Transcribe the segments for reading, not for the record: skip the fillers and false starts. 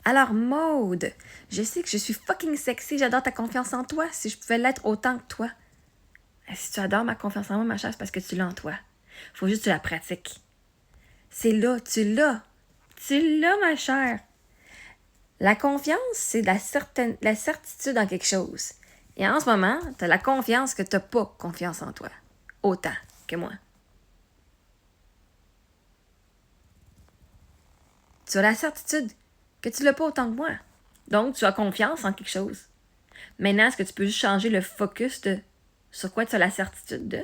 Alors, Maude, je sais que je suis fucking sexy, j'adore ta confiance en toi, si je pouvais l'être autant que toi. Si tu adores ma confiance en moi, ma chère, c'est parce que tu l'as en toi. Faut juste que tu la pratiques. C'est là, tu l'as. Tu l'as, ma chère. La confiance, c'est la certitude en quelque chose. Et en ce moment, tu as la confiance que tu n'as pas confiance en toi. Autant que moi. Tu as la certitude que tu l'as pas autant que moi. Donc, tu as confiance en quelque chose. Maintenant, est-ce que tu peux juste changer le focus de sur quoi tu as la certitude de?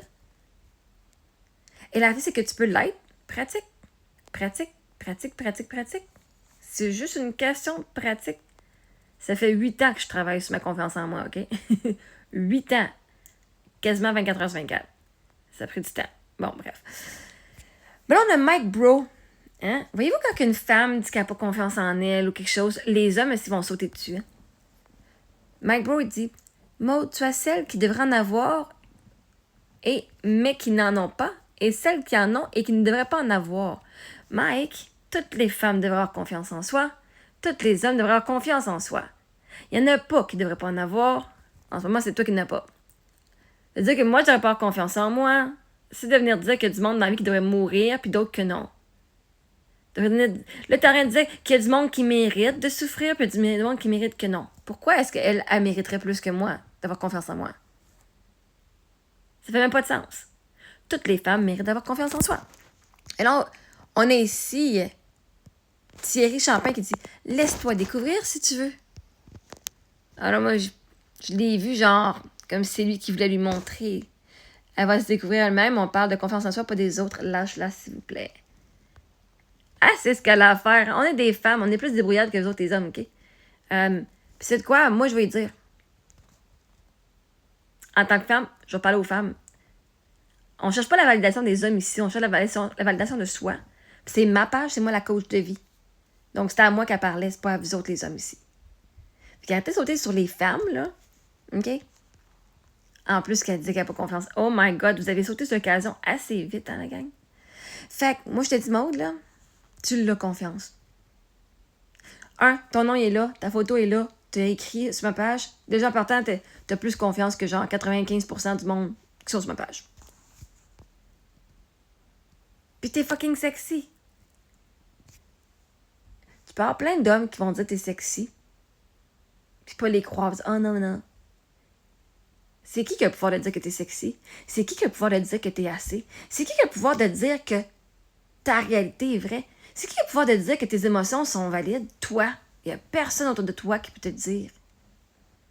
Et la vie, c'est que tu peux l'être. Pratique, pratique, pratique, pratique, pratique. C'est juste une question de pratique. Ça fait 8 ans que je travaille sur ma confiance en moi, OK? 8 ans. Quasiment 24 heures sur 24. Ça a pris du temps. Bon, bref. Mais là, on a Mike Bro. Hein? Voyez-vous quand une femme dit qu'elle n'a pas confiance en elle ou quelque chose, les hommes, ils vont sauter dessus. Hein? Mike Bro, il dit Maud, tu as celles qui devraient en avoir, mais qui n'en ont pas, et celles qui en ont et qui ne devraient pas en avoir. Mike, toutes les femmes devraient avoir confiance en soi. Tous les hommes devraient avoir confiance en soi. Il n'y en a pas qui ne devraient pas en avoir. En ce moment, c'est toi qui n'en as pas. Ça veut dire que moi, je devrais pas avoir confiance en moi. C'est de venir dire qu'il y a du monde dans la vie qui devrait mourir, puis d'autres que non. Là, t'es en train de dire qu'il y a du monde qui mérite de souffrir, puis il y a du monde qui mérite que non. Pourquoi est-ce qu'elle mériterait plus que moi d'avoir confiance en moi? Ça fait même pas de sens. Toutes les femmes méritent d'avoir confiance en soi. Et là, on a ici Thierry Champagne qui dit « Laisse-toi découvrir si tu veux. » Alors moi, je l'ai vu genre comme c'est lui qui voulait lui montrer. Elle va se découvrir elle-même. On parle de confiance en soi, pas des autres. Lâche-la, s'il vous plaît. Ah, c'est ce qu'elle a à faire. On est des femmes. On est plus débrouillardes que les autres, les hommes, OK? Puis c'est de quoi? Moi, je vais dire. En tant que femme, je vais parler aux femmes. On cherche pas la validation des hommes ici. On cherche la validation de soi. Puis c'est ma page, c'est moi la coach de vie. Donc, c'était à moi qu'elle parlait. C'est pas à vous autres, les hommes ici. Puis arrêtez de sauter sur les femmes, là. OK? En plus qu'elle dit qu'elle n'a pas confiance. Oh my God, vous avez sauté cette occasion assez vite, hein, la gang? Fait que, moi, je te dis, Maude, là, tu l'as confiance. Ton nom est là, ta photo est là, tu as écrit sur ma page. Déjà, en partant, t'as plus confiance que genre 95% du monde qui sont sur ma page. Puis t'es fucking sexy. Tu peux avoir plein d'hommes qui vont dire que t'es sexy. Puis pas les croire. Oh non, non. C'est qui a le pouvoir de dire que t'es sexy? C'est qui a le pouvoir de dire que t'es assez? C'est qui a le pouvoir de dire que ta réalité est vraie? C'est qui a le pouvoir de dire que tes émotions sont valides? Toi. Il n'y a personne autour de toi qui peut te dire.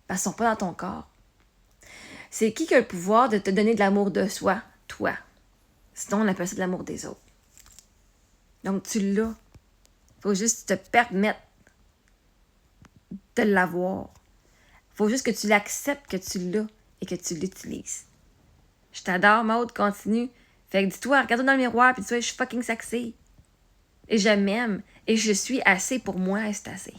Parce qu'elles ne sont pas dans ton corps. C'est qui a le pouvoir de te donner de l'amour de soi? Toi. Sinon, on appelle ça de l'amour des autres. Donc, tu l'as. Faut juste te permettre de l'avoir. Faut juste que tu l'acceptes que tu l'as et que tu l'utilises. Je t'adore, Maude, continue. Fait que dis-toi, regarde-toi dans le miroir puis dis-toi, je suis fucking sexy. Et je m'aime. Et je suis assez pour moi et c'est assez.